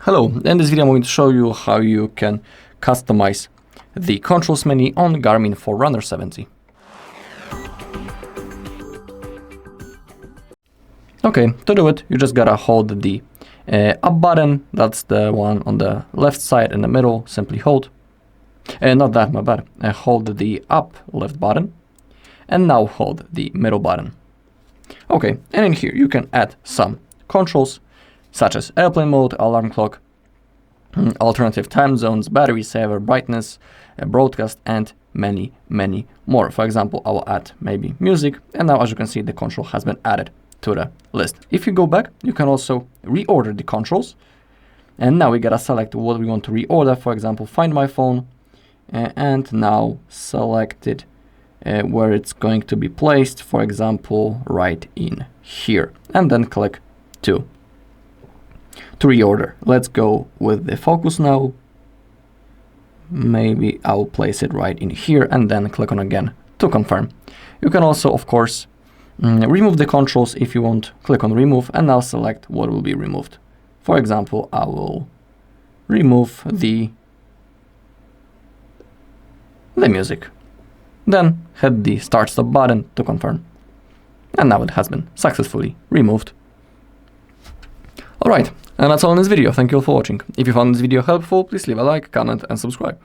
Hello, in this video I'm going to show you how you can customize the controls menu on Garmin Forerunner 70. Okay, to do it, you just gotta hold the up button, that's the one on the left side in the middle, simply hold. Not that, my bad. Hold the up left button, and now hold the middle button. Okay, and in here you can add some controls, such as airplane mode, alarm clock, alternative time zones, battery saver, brightness, broadcast, and many more. For example, I will add maybe music, and now as you can see, the control has been added to the list. If you go back, you can also reorder the controls, and now we gotta select what we want to reorder. For example, find my phone, and now select it where it's going to be placed, for example, right in here, and then click to reorder. Let's go with the focus now. Maybe I'll place it right in here and then click on again to confirm. You can also, of course, remove the controls if you want. Click on remove and now select what will be removed. For example, I will remove the music. Then hit the start stop button to confirm. And now it has been successfully removed. Alright, and that's all in this video. Thank you all for watching. If you found this video helpful, please leave a like, comment and subscribe.